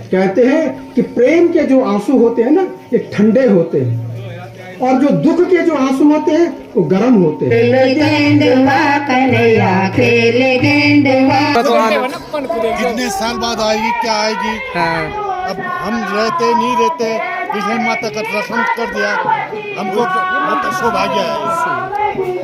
कहते हैं कि प्रेम के जो आंसू होते हैं ना ये ठंडे होते हैं और जो दुख के जो आंसू होते हैं वो गर्म होते हैं। कितने साल बाद आएगी, क्या आएगी? अब हम रहते नहीं रहते, इसलिए माता का दर्शन कर दिया, हमको बहुत सौभाग्य है।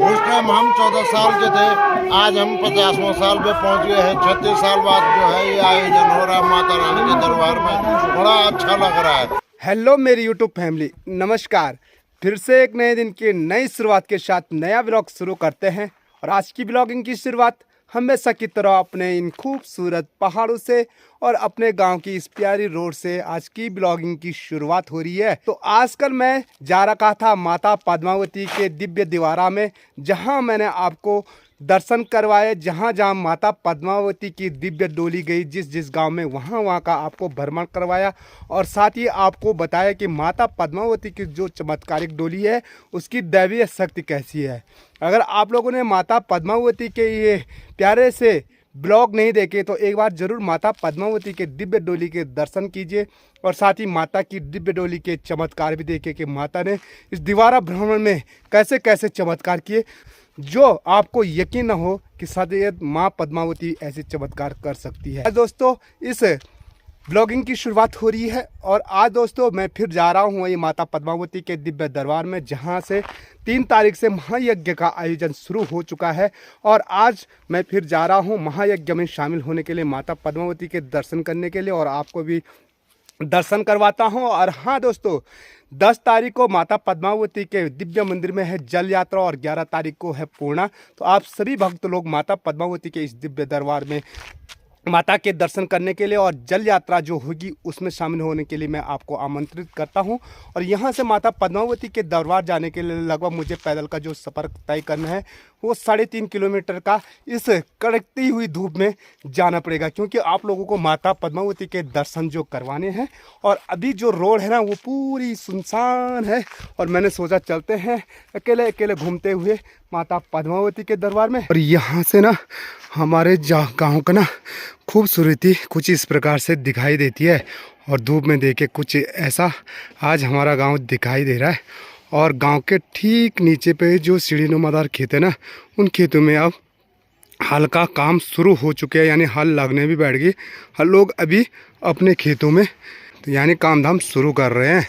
उस टाइम हम 14 साल के थे, आज हम 50वें साल पे पहुंच गए हैं। 36 साल बाद जो है ये आयोजन हो रहा है माता रानी के दरबार में, बड़ा अच्छा लग रहा है। हेलो मेरी यूट्यूब फैमिली, नमस्कार। फिर से एक नए दिन की नई शुरुआत के साथ नया ब्लॉग शुरू करते हैं। और आज की ब्लॉगिंग की शुरुआत हमेशा की तरह अपने इन खूबसूरत पहाड़ों से और अपने गांव की इस प्यारी रोड से आज की ब्लॉगिंग की शुरुआत हो रही है। तो आजकल मैं जा रखा था माता पद्मावती के दिव्य द्वारा में, जहां मैंने आपको दर्शन करवाए, जहां जहां माता पद्मावती की दिव्य डोली गई, जिस जिस गांव में वहां का आपको भ्रमण करवाया। और साथ ही आपको बताया कि माता पद्मावती की जो चमत्कारिक डोली है उसकी दैवीय शक्ति कैसी है। अगर आप लोगों ने माता पद्मावती के ये प्यारे से ब्लॉग नहीं देखे तो एक बार ज़रूर माता पद्मावती के दिव्य डोली के दर्शन कीजिए और साथ ही माता की दिव्य डोली के चमत्कार भी देखे कि माता ने इस दीवारा भ्रमण में कैसे कैसे चमत्कार किए, जो आपको यकीन न हो कि शायद माँ पद्मावती ऐसे चमत्कार कर सकती है। दोस्तों, इस ब्लॉगिंग की शुरुआत हो रही है और आज दोस्तों मैं फिर जा रहा हूँ ये माता पद्मावती के दिव्य दरबार में, जहाँ से 3 तारीख से महायज्ञ का आयोजन शुरू हो चुका है। और आज मैं फिर जा रहा हूँ महायज्ञ में शामिल होने के लिए, माता पद्मावती के दर्शन करने के लिए, और आपको भी दर्शन करवाता हूँ। और हाँ दोस्तों, 10 तारीख को माता पद्मावती के दिव्य मंदिर में है जल यात्रा और 11 तारीख को है पूर्णा। तो आप सभी भक्त लोग माता पद्मावती के इस दिव्य दरबार में माता के दर्शन करने के लिए और जल यात्रा जो होगी उसमें शामिल होने के लिए मैं आपको आमंत्रित करता हूं। और यहां से माता पद्मावती के दरबार जाने के लिए लगभग मुझे पैदल का जो सफ़र तय करना है वो 3.5 किलोमीटर का इस कड़कती हुई धूप में जाना पड़ेगा, क्योंकि आप लोगों को माता पद्मावती के दर्शन जो करवाने हैं। और अभी जो रोड है ना वो पूरी सुनसान है और मैंने सोचा चलते हैं अकेले अकेले घूमते हुए माता पद्मावती के दरबार में। और यहाँ से ना हमारे गाँव का ना खूबसूरती कुछ इस प्रकार से दिखाई देती है और धूप में देखे कुछ ऐसा आज हमारा गांव दिखाई दे रहा है। और गांव के ठीक नीचे पे जो सीढ़ी नुमादार खेत है ना, उन खेतों में अब हल का काम शुरू हो चुके हैं, यानी हल लगने भी बैठ गई। हर लोग अभी अपने खेतों में तो यानी काम धाम शुरू कर रहे हैं।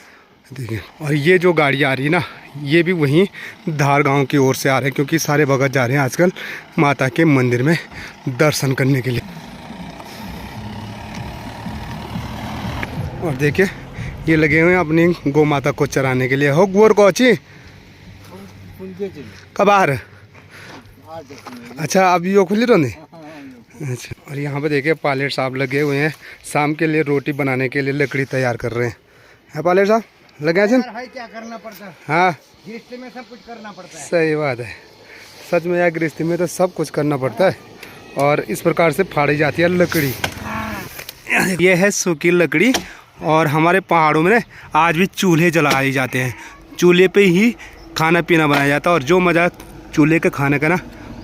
देखिए, और ये जो गाड़ी आ रही है ना ये भी वहीं धार गांव की ओर से आ रहे हैं, क्योंकि सारे भगत जा रहे हैं आजकल माता के मंदिर में दर्शन करने के लिए। और देखिए ये लगे हुए हैं अपनी गौ माता को चराने के लिए। हो गोर को अच्छी कब आ रहे? अच्छा, अभी यो खुली रोने। अच्छा, और यहाँ पे देखिए पायलट साहब लगे हुए हैं, शाम के लिए रोटी बनाने के लिए लकड़ी तैयार कर रहे हैं। पायलट साहब लगे हैं? क्या करना पड़ता है? हाँ, गृहस्थी में सब कुछ करना पड़ता है। सही बात है, सच में यार गृहस्थी में तो सब कुछ करना पड़ता है। और इस प्रकार से फाड़ी जाती है लकड़ी। ये है सूखी लकड़ी और हमारे पहाड़ों में आज भी चूल्हे जलाए जाते हैं, चूल्हे पे ही खाना पीना बनाया जाता है। और जो मज़ा चूल्हे के खाने का ना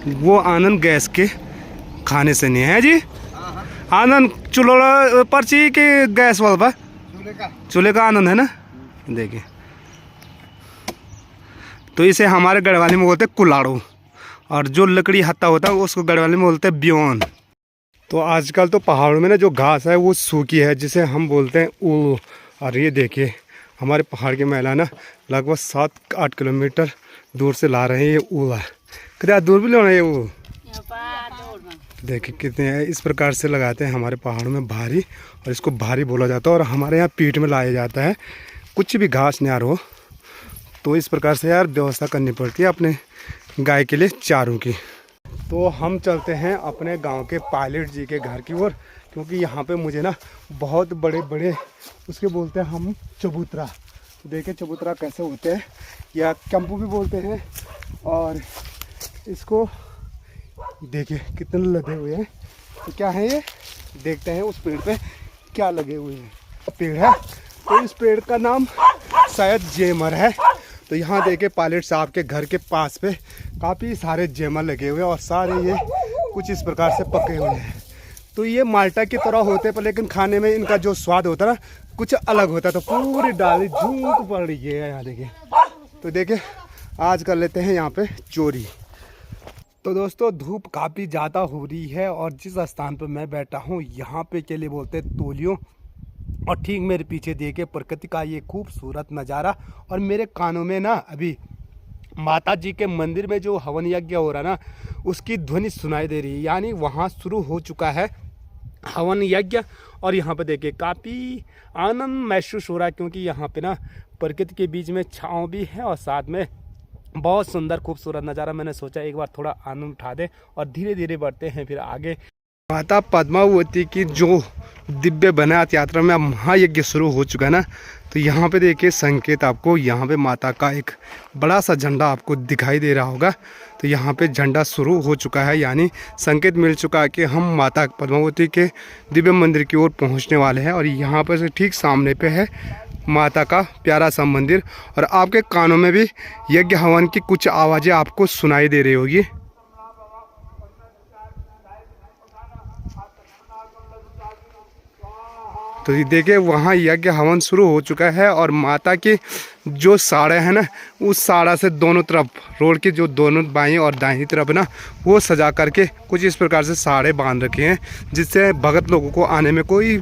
वो आनंद गैस के खाने से नहीं है जी। आनंद चूल्हा पर्ची के गैस वाला चूल्हे का आनंद है ना। देखिए, तो इसे हमारे गढ़वाली में बोलते हैं कुल्हाड़ू, और जो लकड़ी हत्ता होता है उसको गढ़वाली में बोलते हैं ब्योन। तो आजकल तो पहाड़ों में ना जो घास है वो सूखी है, जिसे हम बोलते हैं ऊल। और ये देखिए हमारे पहाड़ की महिला ना लगभग 7-8 किलोमीटर दूर से ला रहे हैं ये ऊल। कितना दूर भी लाना है ये ऊल, देखिए कितने हैं। इस प्रकार से लगाते हैं हमारे पहाड़ों में भारी, और इसको भारी बोला जाता है। और हमारे यहाँ पीठ में लाया जाता है, कुछ भी घास नियार हो तो इस प्रकार से यार व्यवस्था करनी पड़ती है अपने गाय के लिए चारों की। तो हम चलते हैं अपने गांव के पायलट जी के घर की ओर, क्योंकि यहाँ पे मुझे ना बहुत बड़े बड़े उसके बोलते हैं हम चबूतरा, देखे चबूतरा कैसे होते हैं, या कैंपू भी बोलते हैं। और इसको देखिए कितने लगे हुए हैं। तो क्या है ये, देखते हैं उस पेड़ पे क्या लगे हुए हैं। पेड़ है तो इस पेड़ का नाम शायद जेमर है। तो यहाँ देखे पायलट साहब के घर के पास पे काफ़ी सारे जेमर लगे हुए हैं और सारे ये कुछ इस प्रकार से पके हुए हैं। तो ये माल्टा की तरह होते पर लेकिन खाने में इनका जो स्वाद होता है ना कुछ अलग होता है। तो पूरी डाली झूक पड़ रही है यहाँ देखिए। तो देखिए आज कर लेते हैं यहाँ पे चोरी। तो दोस्तों धूप काफ़ी ज़्यादा हो रही है और जिस स्थान पर मैं बैठा हूँ यहाँ पे के लिए बोलते हैं तोलियों, और ठीक मेरे पीछे देखिए प्रकृति का ये खूबसूरत नज़ारा। और मेरे कानों में ना अभी माता जी के मंदिर में जो हवन यज्ञ हो रहा है ना उसकी ध्वनि सुनाई दे रही है, यानी वहाँ शुरू हो चुका है हवन यज्ञ। और यहाँ पे देखिए काफ़ी आनंद महसूस हो रहा है क्योंकि यहाँ पे ना प्रकृति के बीच में छाँव भी है और साथ में बहुत सुंदर खूबसूरत नज़ारा। मैंने सोचा एक बार थोड़ा आनंद उठा दे और धीरे धीरे बढ़ते हैं फिर आगे। माता पद्मावती की जो दिव्य बनात यात्रा में अब महायज्ञ शुरू हो चुका है ना, तो यहाँ पे देखिए संकेत आपको यहाँ पे माता का एक बड़ा सा झंडा आपको दिखाई दे रहा होगा। तो यहाँ पे झंडा शुरू हो चुका है, यानी संकेत मिल चुका है कि हम माता पद्मावती के दिव्य मंदिर की ओर पहुँचने वाले हैं। और यहाँ पर से ठीक सामने पे है माता का प्यारा सा मंदिर और आपके कानों में भी यज्ञ हवन की कुछ आवाज़ें आपको सुनाई दे रही होगी। तो ये देखिए वहाँ यज्ञ हवन शुरू हो चुका है और माता की जो साड़े हैं ना उस साड़ा से दोनों तरफ रोड के जो दोनों बाएं और दाहिनी तरफ ना वो सजा करके कुछ इस प्रकार से साड़े बांध रखे हैं जिससे भगत लोगों को आने में कोई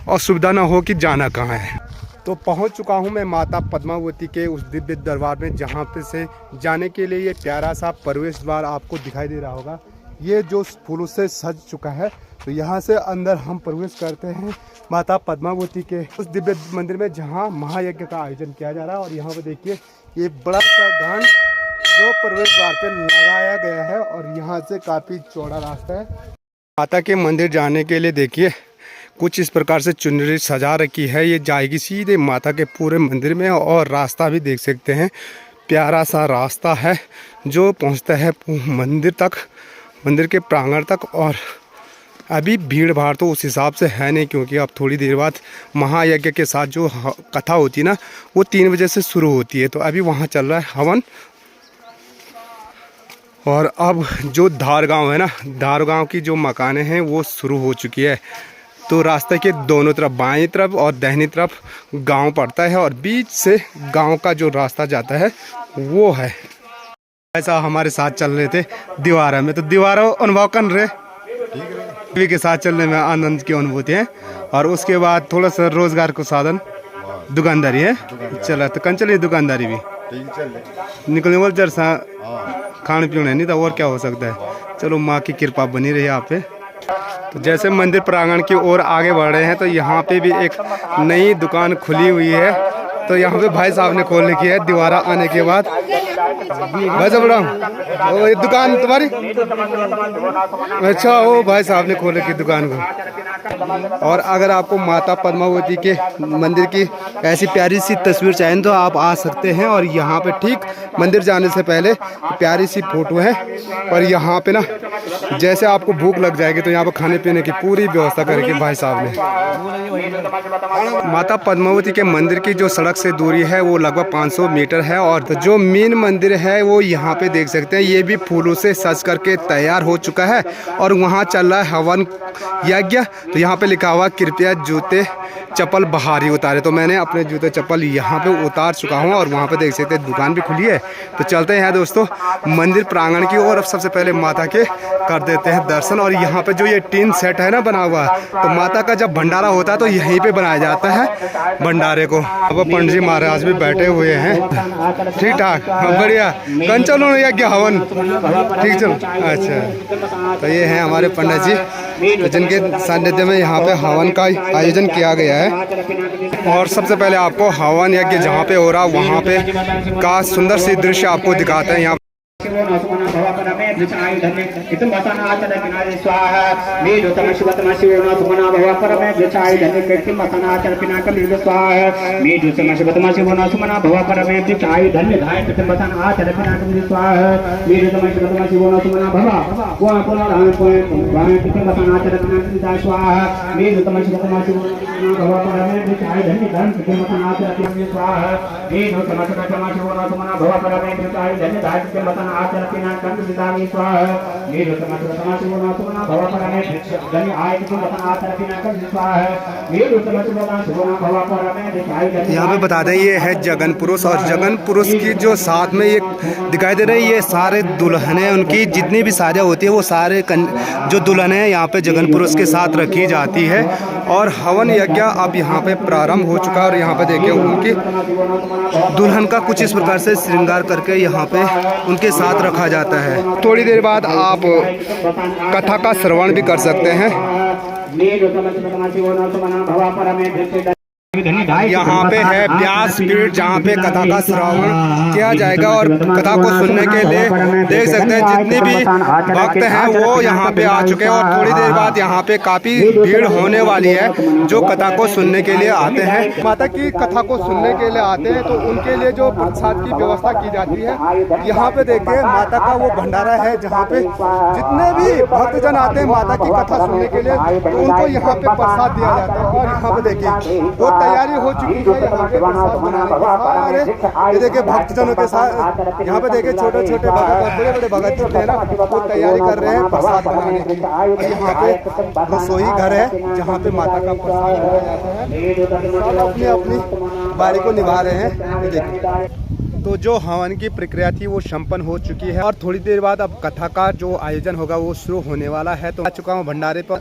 असुविधा ना हो कि जाना कहाँ है। तो पहुंच चुका हूं मैं माता पद्मावती के उस दिव्य दरबार में जहां पे से जाने के लिए ये प्यारा सा प्रवेश द्वार आपको दिखाई दे रहा होगा। ये जो फूलों से सज चुका है तो यहाँ से अंदर हम प्रवेश करते हैं माता पद्मावती के उस दिव्य मंदिर में जहाँ महायज्ञ का आयोजन किया जा रहा है। और यहाँ पे देखिए ये बड़ा सा घाट जो प्रवेश द्वार पे लगाया गया है और यहाँ से काफ़ी चौड़ा रास्ता है। माता के मंदिर जाने के लिए देखिए कुछ इस प्रकार से चुनरी सजा रखी है, ये जाएगी सीधे माता के पूरे मंदिर में। और रास्ता भी देख सकते हैं प्यारा सा रास्ता है जो पहुंचता है मंदिर तक, मंदिर के प्रांगण तक। और अभी भीड़ भाड़ तो उस हिसाब से है नहीं क्योंकि अब थोड़ी देर बाद महायज्ञ के साथ जो कथा होती है ना वो 3 बजे से शुरू होती है। तो अभी वहाँ चल रहा है हवन। और अब जो धार गाँव है ना, धार गाँव की जो मकानें हैं वो शुरू हो चुकी है। तो रास्ते के दोनों तरफ बाएं तरफ और दाहिनी तरफ गांव पड़ता है और बीच से गांव का जो रास्ता जाता है वो है। ऐसा हमारे साथ चल रहे थे दीवारा में, तो दीवारा अनुभव कर रहे टीवी के साथ चलने में आनंद की अनुभूति है। और उसके बाद थोड़ा सा रोजगार को साधन दुकानदारी है। चला तो कन चलिए दुकानदारी भी निकलने वाले जरसा खाने पीने नहीं था और क्या हो सकता है। चलो माँ की कृपा बनी रही आप पे। तो जैसे मंदिर प्रांगण की ओर आगे बढ़ रहे हैं तो यहाँ पे भी एक नई दुकान खुली हुई है। तो यहाँ पे भाई साहब ने खोल रखी है दीवारा आने के बाद। भाई साहब ये दुकान तुम्हारी? अच्छा, वो भाई साहब ने खोल रखी दुकान को। और अगर आपको माता पद्मावती के मंदिर की ऐसी प्यारी सी तस्वीर चाहिए तो आप आ सकते हैं। और यहाँ पे ठीक मंदिर जाने से पहले प्यारी सी फोटो है। और यहाँ पे ना जैसे आपको भूख लग जाएगी तो यहाँ पे खाने पीने की पूरी व्यवस्था करके भाई साहब ने। माता पद्मावती के मंदिर की जो सड़क से दूरी है वो लगभग 500 मीटर है। और जो मेन मंदिर है वो यहाँ पे देख सकते हैं, ये भी फूलों से सज करके तैयार हो चुका है। और वहाँ चल रहा है हवन यज्ञ। तो यहाँ पे लिखा हुआ कृपया जूते चप्पल बाहर ही उतारे। तो मैंने अपने जूते चप्पल यहाँ पे उतार चुका हूँ। और वहाँ पे देख सकते हैं दुकान भी खुली है। तो चलते हैं दोस्तों मंदिर प्रांगण की ओर। अब सबसे पहले माता के कर देते हैं दर्शन। और यहाँ पे जो ये टीन सेट है ना बना हुआ, तो माता का जब भंडारा होता है तो यहीं पे बनाया जाता है भंडारे को। अब पंडित जी महाराज भी बैठे हुए हैं। ठीक ठाक, बढ़िया। कन चलो यज्ञ हवन ठीक चलो। अच्छा, तो ये हैं हमारे पंडित जी जिनके सानिध्य में यहाँ पे हवन का आयोजन किया गया है। और सबसे पहले आपको हवन यज्ञ जहाँ पे हो रहा वहाँ पे का सुंदर सी दृश्य आपको दिखाते हैं। यहाँ यहाँ पे बता दें ये है जगन पुरुष, और जगन पुरुष की जो साथ में ये दिखाई दे रही है ये सारे दुल्हने, उनकी जितनी भी शादियाँ होती है वो सारे जो दुल्हने हैं यहाँ पे जगन पुरुष के साथ रखी जाती है। और हवन यज्ञ अब यहाँ पे प्रारंभ हो चुका है। और यहाँ पे देखिए उनकी दुल्हन का कुछ इस प्रकार से श्रृंगार करके यहाँ पे उनके साथ रखा जाता है। थोड़ी देर बाद आप कथा का श्रवण भी कर सकते हैं। यहाँ पे है व्यासपीठ जहाँ पे कथा का श्रवण किया जाएगा। और कथा को सुनने के लिए देख सकते हैं जितने भी भक्त हैं वो यहाँ पे आ चुके हैं। और थोड़ी देर बाद यहाँ पे काफी भीड़ होने वाली है जो कथा को सुनने के लिए आते हैं। माता की कथा को सुनने के लिए आते हैं तो उनके लिए जो प्रसाद की व्यवस्था की जाती है, यहाँ पे देखिए माता का वो भंडारा है जहाँ पे जितने भी भक्तजन आते हैं माता की कथा सुनने के लिए तो उनको यहाँ पे प्रसाद दिया जाता है। और यहाँ पे देखिए वो तैयारी हो चुकी है यहाँ पे प्रसाद बनाने की। ये देखिए भक्तजनों के साथ यहाँ पे देखिए छोटे छोटे भगत और बड़े बड़े भगत जितने हैं ना वो तैयारी कर रहे हैं प्रसाद बनाने की। और यहाँ पे रसोई घर है जहाँ पे माता का प्रसाद बनाया जाता है। सब अपनी अपनी बारी को निभा रहे हैं। ये देखिए तो जो हवन की प्रक्रिया थी वो संपन्न हो चुकी है। और थोड़ी देर बाद अब कथा का जो आयोजन होगा वो शुरू होने वाला है। तो आ चुका हूँ भंडारे पर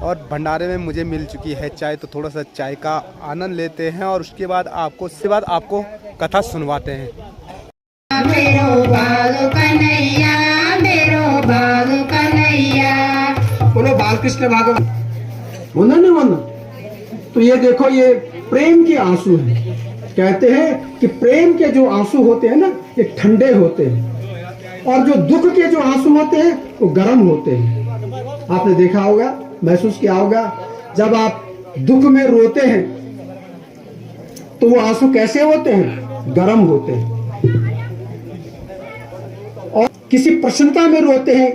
और भंडारे में मुझे मिल चुकी है चाय। तो थोड़ा सा चाय का आनंद लेते हैं और उसके बाद आपको कथा सुनवाते हैं। बोलो बालकृष्ण भागवत वंदन वंदन। तो ये देखो ये प्रेम के आंसू हैं। कहते हैं कि प्रेम के जो आंसू होते हैं ना ये ठंडे होते हैं, और जो दुख के जो आंसू होते हैं वो गर्म होते हैं। आपने देखा होगा, महसूस किया होगा, जब आप दुख में रोते हैं तो वो आंसू कैसे होते हैं? गर्म होते हैं। और किसी प्रसन्नता में रोते हैं,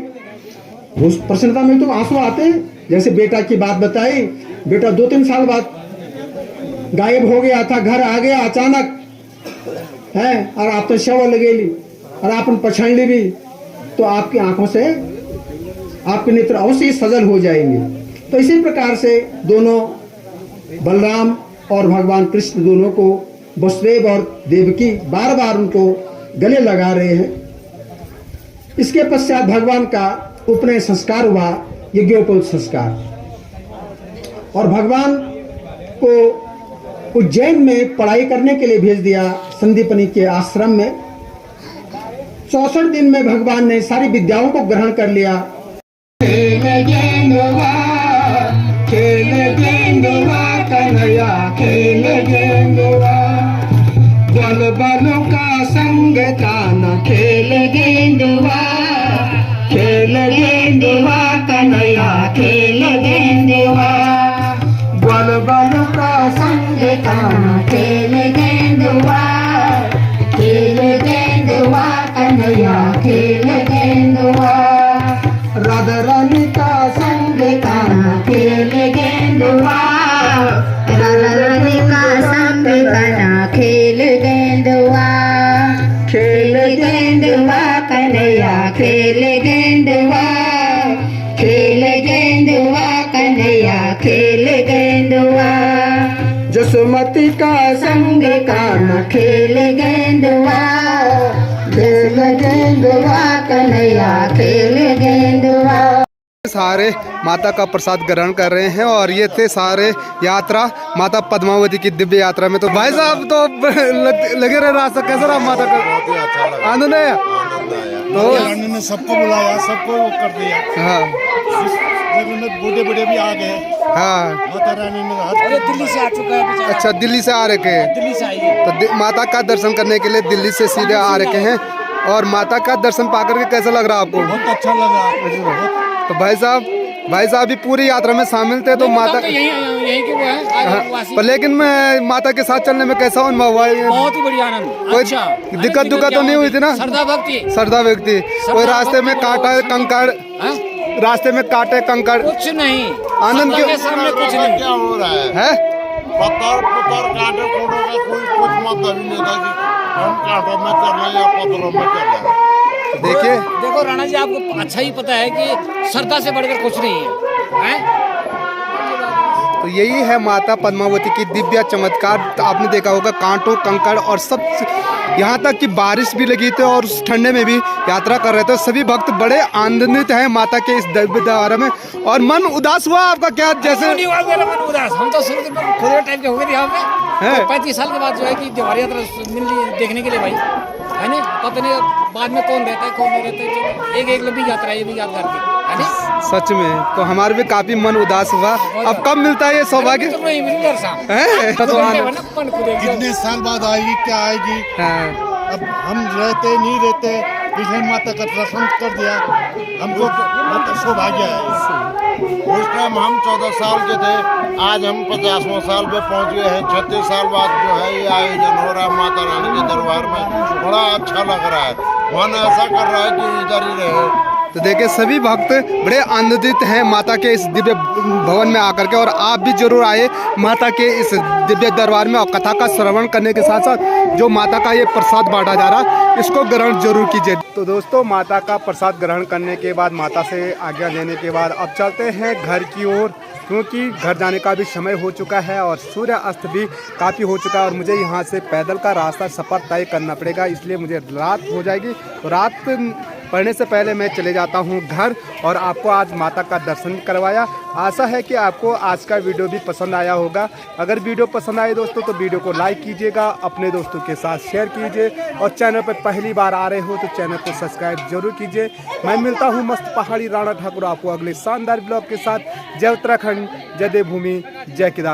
उस प्रसन्नता में तो आंसू आते हैं। जैसे बेटा की बात बताई, बेटा 2-3 साल बाद गायब हो गया था, घर आ गया अचानक है, और आप तो शव लगेली और आप पछाड़ ली भी, तो आपकी आंखों से आपके नेत्र अवश्य ही सजल हो जाएंगे। तो इसी प्रकार से दोनों बलराम और भगवान कृष्ण दोनों को वसुदेव और देवकी बार बार उनको गले लगा रहे हैं। इसके पश्चात भगवान का उपनयन संस्कार हुआ, यज्ञोपवीत संस्कार। और भगवान को उज्जैन में पढ़ाई करने के लिए भेज दिया संदीपनी के आश्रम में। 64 दिन में भगवान ने सारी विद्याओं को ग्रहण कर लिया। खेल गेंदुआ कन्हैया खेल गेंदुआ, बल बलों का संग काना खेल गेंदुआ, खेल गेंदुआ कन्हैया खेल गेंदुआ, बल बलों का संग काना खेल गेंदुआ, खेल गेंदुआ कन्हैया खेल गेंदुआ, राधा रानी का संग काना खेल गेंदुआ, राधा रानी का संग काना खेल गेंदुआ, खेल गेंदुआ कन्हैया खेल गेंदुआ, खेल गेंदुआ कन्हैया खेल गेंदुआ, जसमती का संग काना खेल गेंदुआ, खेल गेंदुआ कन्हैया खेल गेंदुआ। सारे माता का प्रसाद ग्रहण कर रहे हैं और ये थे सारे यात्रा माता पद्मावती की दिव्य यात्रा में। तो भाई साहब तो लगे रहे रास्ता कैसा रहा माता का? आनंद आया। तो ने सबको बुलाया, सबको कर दिया। हाँ बूढ़े बूढ़े भी आ गए। हाँ माता रानी ने दिल्ली से आ चुका है। अच्छा दिल्ली से आ रखे हैं। दिल्ली से आई है। तो माता का दर्शन करने के लिए दिल्ली से सीधे आ रखे हैं। और माता का दर्शन पाकर के कैसा लग रहा आपको? बहुत अच्छा लगा। तो भाई साहब भी पूरी यात्रा में शामिल थे। तो माता यही के वो है पर लेकिन मैं माता के साथ चलने में कैसा अनुभव हुआ? बहुत ही बढ़िया आनंद। कोई अच्छा, दिक्कत तो नहीं हुई थी ना? श्रद्धा व्यक्ति कोई रास्ते में कांटा कंकड़, रास्ते में कांटे कंकड़ कुछ नहीं। आनंद के सामने कुछ नहीं। क्या हो रहा है? पत्थर कांटे कोड़ों का कोई कुछ मतलब ही नहीं था कि हम कांटों में चल रहे हैं या पत्थरों में चल रहे हैं। देखिए देखो राणा जी, आपको अच्छा ही पता है कि श्रद्धा से बढ़कर कुछ नहीं है, हैं? तो यही है माता पद्मावती की दिव्य चमत्कार। तो आपने देखा होगा कांटों कंकड़ और सब, यहाँ तक कि बारिश भी लगी थी और उस ठंडे में भी यात्रा कर रहे थे। सभी भक्त बड़े आनंदित हैं माता के इस दिव्य दरबार में। और मन उदास हुआ आपका क्या? जैसे नहीं हुआ मेरा मन उदास, हम तो शुरू में खुले टाइप के हो गए थे यहाँ हैं? पे। 35 साल के बाद जो है कि जवाहर यात्रा मिल रही है देखने के लिए भाई, है ना? पता नहीं बाद में कौन रहता है कौन नहीं रहता है, तो एक लंबी यात्रा है, ये भी याद करके, है ना? सच में तो हमारे भी काफी मन उदास हुआ। अब कब मिलता है ये सौभाग्य? तो नहीं मिली यार साहब। हैं? तो कितने साल बाद आएगी, क्या आएगी? हाँ। अब हम रहते नहीं रहते, इसलिए माता का दर्शन कर दिया, हमको बहुत सौभाग्य है। उस टाइम हम 14 साल के थे, आज हम 50वां साल पे पहुंच गए हैं। 36 साल बाद जो है ये आयोजन हो रहा है माता रानी के दरबार में, बड़ा अच्छा लग रहा है। मन ऐसा कर रहा है कि इधर ही रहे। तो देखिए सभी भक्त बड़े आनंदित हैं माता के इस दिव्य भवन में आकर के। और आप भी जरूर आए माता के इस दिव्य दरबार में और कथा का श्रवण करने के साथ साथ जो माता का ये प्रसाद बांटा जा रहा है इसको ग्रहण जरूर कीजिए। तो दोस्तों माता का प्रसाद ग्रहण करने के बाद, माता से आज्ञा लेने के बाद अब चलते हैं घर की ओर, क्योंकि घर जाने का भी समय हो चुका है और सूर्य अस्त भी काफ़ी हो चुका है। और मुझे यहाँ से पैदल का रास्ता सफ़र तय करना पड़ेगा, इसलिए मुझे रात हो जाएगी। तो रात पढ़ने से पहले मैं चले जाता हूँ घर। और आपको आज माता का दर्शन करवाया। आशा है कि आपको आज का वीडियो भी पसंद आया होगा। अगर वीडियो पसंद आए दोस्तों तो वीडियो को लाइक कीजिएगा, अपने दोस्तों के साथ शेयर कीजिए और चैनल पर पहली बार आ रहे हो तो चैनल को सब्सक्राइब जरूर कीजिए। मैं मिलता हूँ मस्त पहाड़ी राणा ठाकुर आपको अगले शानदार ब्लॉग के साथ। जय उत्तराखंड, जय देवभूमि, जय केदार।